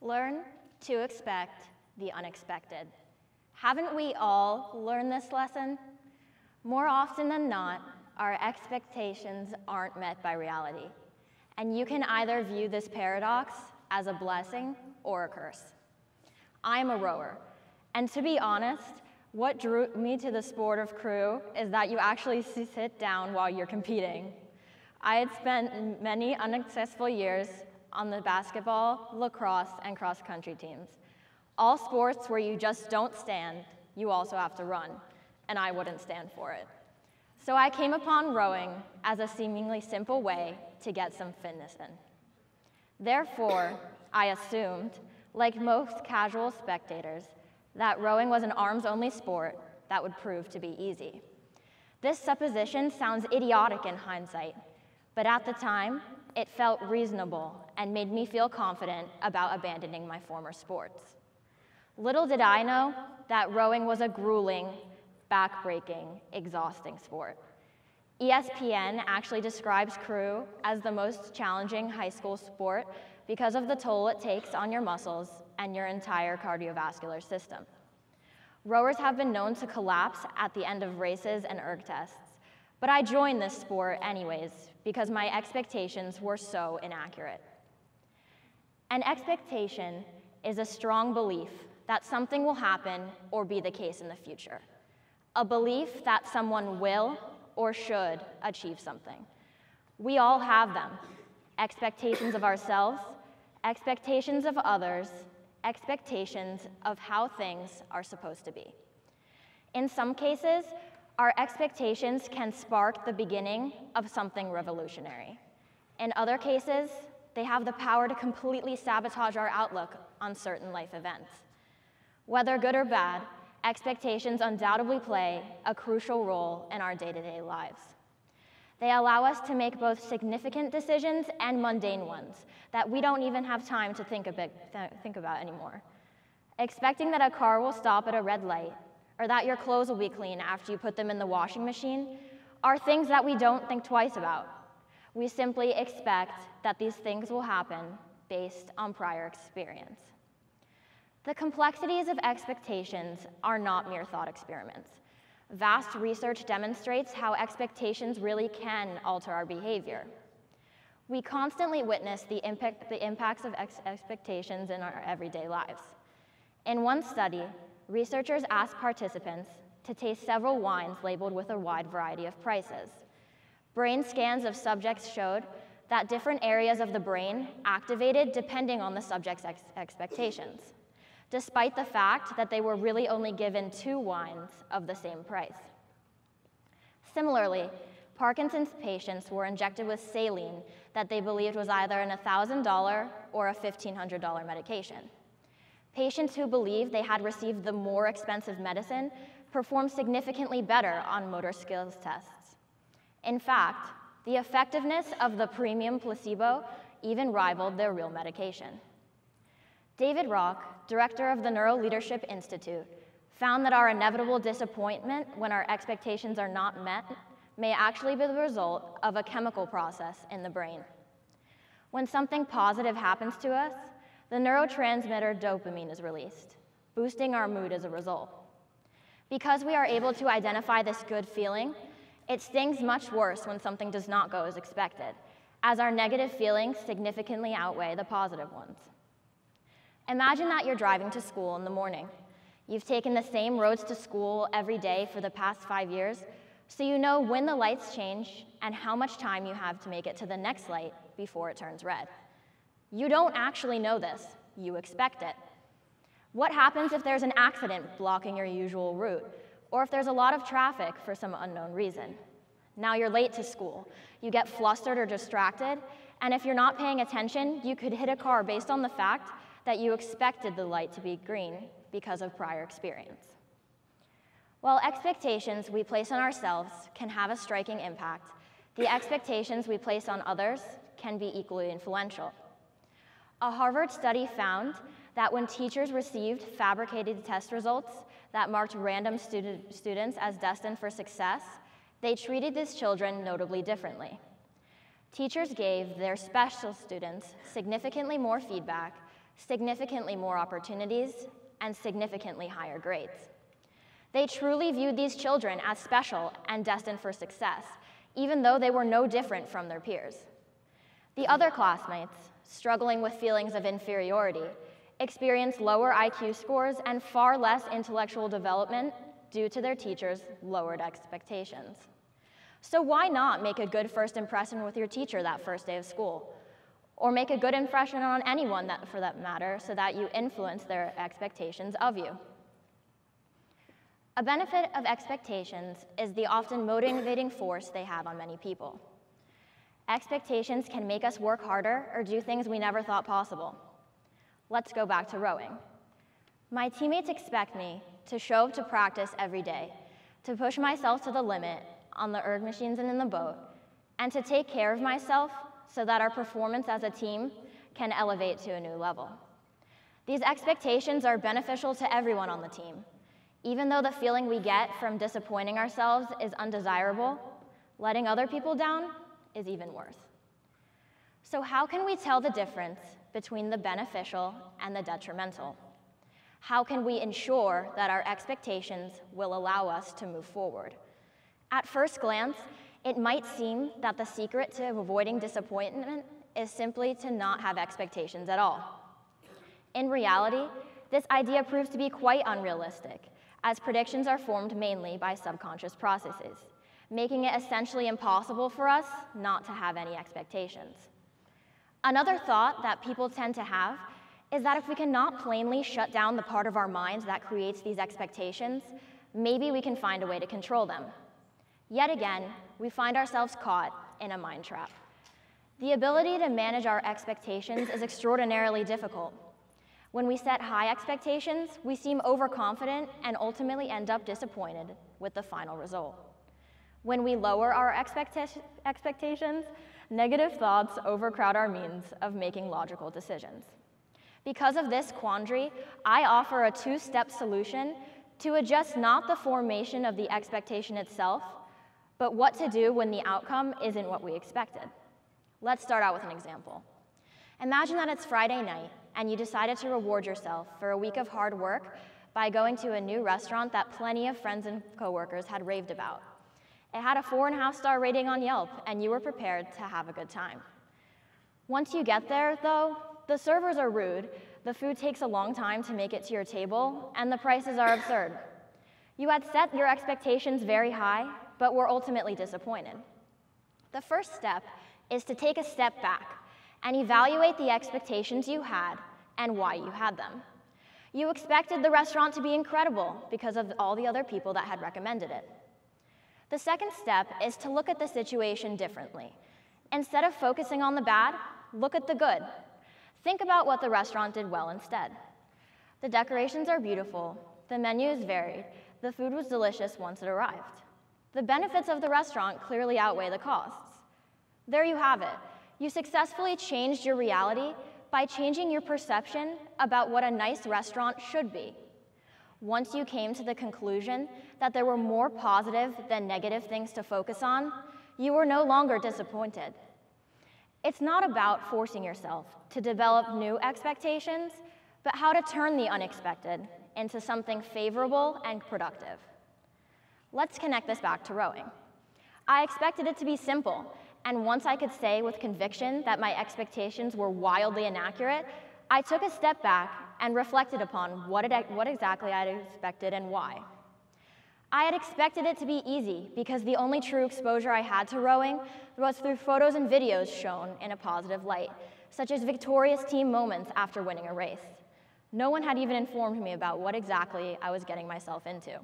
Learn to expect the unexpected. Haven't we all learned this lesson? More often than not, our expectations aren't met by reality. And you can either view this paradox as a blessing or a curse. I'm a rower, and to be honest, what drew me to the sport of crew is that you actually sit down while you're competing. I had spent many unsuccessful years on the basketball, lacrosse, and cross-country teams. All sports where you just don't stand, you also have to run, and I wouldn't stand for it. So I came upon rowing as a seemingly simple way to get some fitness in. Therefore, I assumed, like most casual spectators, that rowing was an arms-only sport that would prove to be easy. This supposition sounds idiotic in hindsight, but at the time, it felt reasonable and made me feel confident about abandoning my former sports. Little did I know that rowing was a grueling, back-breaking, exhausting sport. ESPN actually describes crew as the most challenging high school sport because of the toll it takes on your muscles and your entire cardiovascular system. Rowers have been known to collapse at the end of races and erg tests, but I joined this sport anyways because my expectations were so inaccurate. An expectation is a strong belief that something will happen or be the case in the future. A belief that someone will or should achieve something. We all have them. Expectations of ourselves, expectations of others, expectations of how things are supposed to be. In some cases, our expectations can spark the beginning of something revolutionary. In other cases, they have the power to completely sabotage our outlook on certain life events. Whether good or bad, expectations undoubtedly play a crucial role in our day-to-day lives. They allow us to make both significant decisions and mundane ones that we don't even have time to think about anymore. Expecting that a car will stop at a red light, or that your clothes will be clean after you put them in the washing machine, are things that we don't think twice about. We simply expect that these things will happen based on prior experience. The complexities of expectations are not mere thought experiments. Vast research demonstrates how expectations really can alter our behavior. We constantly witness the impacts of expectations in our everyday lives. In one study, researchers asked participants to taste several wines labeled with a wide variety of prices. Brain scans of subjects showed that different areas of the brain activated depending on the subject's expectations, despite the fact that they were really only given 2 wines of the same price. Similarly, Parkinson's patients were injected with saline that they believed was either an $1,000 or a $1,500 medication. Patients who believed they had received the more expensive medicine performed significantly better on motor skills tests. In fact, the effectiveness of the premium placebo even rivaled their real medication. David Rock, director of the Neuro Leadership Institute, found that our inevitable disappointment when our expectations are not met may actually be the result of a chemical process in the brain. When something positive happens to us, the neurotransmitter dopamine is released, boosting our mood as a result. Because we are able to identify this good feeling, it stings much worse when something does not go as expected, as our negative feelings significantly outweigh the positive ones. Imagine that you're driving to school in the morning. You've taken the same roads to school every day for the past 5 years, so you know when the lights change and how much time you have to make it to the next light before it turns red. You don't actually know this, you expect it. What happens if there's an accident blocking your usual route, or if there's a lot of traffic for some unknown reason? Now you're late to school, you get flustered or distracted, and if you're not paying attention, you could hit a car based on the fact that you expected the light to be green because of prior experience. While expectations we place on ourselves can have a striking impact, the expectations we place on others can be equally influential. A Harvard study found that when teachers received fabricated test results that marked random students as destined for success, they treated these children notably differently. Teachers gave their special students significantly more feedback, significantly more opportunities, and significantly higher grades. They truly viewed these children as special and destined for success, even though they were no different from their peers. The other classmates, struggling with feelings of inferiority, experienced lower IQ scores and far less intellectual development due to their teachers' lowered expectations. So why not make a good first impression with your teacher that first day of school? Or make a good impression on anyone for that matter so that you influence their expectations of you. A benefit of expectations is the often motivating force they have on many people. Expectations can make us work harder or do things we never thought possible. Let's go back to rowing. My teammates expect me to show up to practice every day, to push myself to the limit on the erg machines and in the boat, and to take care of myself so that our performance as a team can elevate to a new level. These expectations are beneficial to everyone on the team. Even though the feeling we get from disappointing ourselves is undesirable, letting other people down is even worse. So how can we tell the difference between the beneficial and the detrimental? How can we ensure that our expectations will allow us to move forward? At first glance, it might seem that the secret to avoiding disappointment is simply to not have expectations at all. In reality, this idea proves to be quite unrealistic, as predictions are formed mainly by subconscious processes, making it essentially impossible for us not to have any expectations. Another thought that people tend to have is that if we cannot plainly shut down the part of our minds that creates these expectations, maybe we can find a way to control them. Yet again, we find ourselves caught in a mind trap. The ability to manage our expectations is extraordinarily difficult. When we set high expectations, we seem overconfident and ultimately end up disappointed with the final result. When we lower our expectations, negative thoughts overcrowd our means of making logical decisions. Because of this quandary, I offer a two-step solution to adjust not the formation of the expectation itself, but what to do when the outcome isn't what we expected. Let's start out with an example. Imagine that it's Friday night and you decided to reward yourself for a week of hard work by going to a new restaurant that plenty of friends and coworkers had raved about. It had a 4.5-star rating on Yelp and you were prepared to have a good time. Once you get there, though, the servers are rude, the food takes a long time to make it to your table, and the prices are absurd. You had set your expectations very high, but were ultimately disappointed. The first step is to take a step back and evaluate the expectations you had and why you had them. You expected the restaurant to be incredible because of all the other people that had recommended it. The second step is to look at the situation differently. Instead of focusing on the bad, look at the good. Think about what the restaurant did well instead. The decorations are beautiful, the menu is varied, the food was delicious once it arrived. The benefits of the restaurant clearly outweigh the costs. There you have it. You successfully changed your reality by changing your perception about what a nice restaurant should be. Once you came to the conclusion that there were more positive than negative things to focus on, you were no longer disappointed. It's not about forcing yourself to develop new expectations, but how to turn the unexpected into something favorable and productive. Let's connect this back to rowing. I expected it to be simple, and once I could say with conviction that my expectations were wildly inaccurate, I took a step back and reflected upon what exactly I had expected and why. I had expected it to be easy because the only true exposure I had to rowing was through photos and videos shown in a positive light, such as victorious team moments after winning a race. No one had even informed me about what exactly I was getting myself into.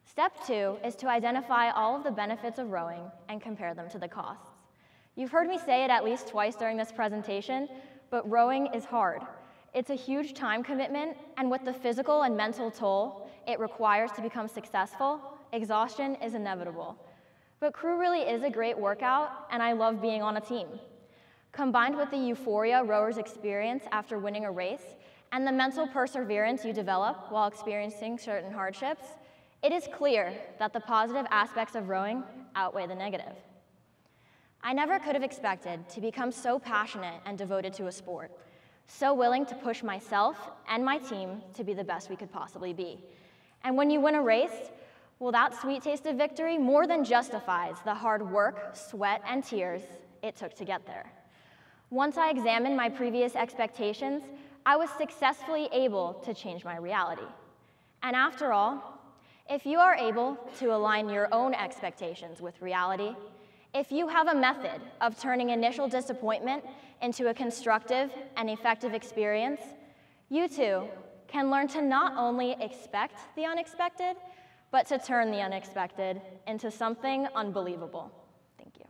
Step 2 is to identify all of the benefits of rowing and compare them to the costs. You've heard me say it at least twice during this presentation, but rowing is hard. It's a huge time commitment, and with the physical and mental toll it requires to become successful, exhaustion is inevitable. But crew really is a great workout, and I love being on a team. Combined with the euphoria rowers experience after winning a race, and the mental perseverance you develop while experiencing certain hardships, it is clear that the positive aspects of rowing outweigh the negative. I never could have expected to become so passionate and devoted to a sport. so willing to push myself and my team to be the best we could possibly be. And when you win a race, well, that sweet taste of victory more than justifies the hard work, sweat, and tears it took to get there. Once I examined my previous expectations, I was successfully able to change my reality. And after all, if you are able to align your own expectations with reality, if you have a method of turning initial disappointment into a constructive and effective experience, you too can learn to not only expect the unexpected, but to turn the unexpected into something unbelievable. Thank you.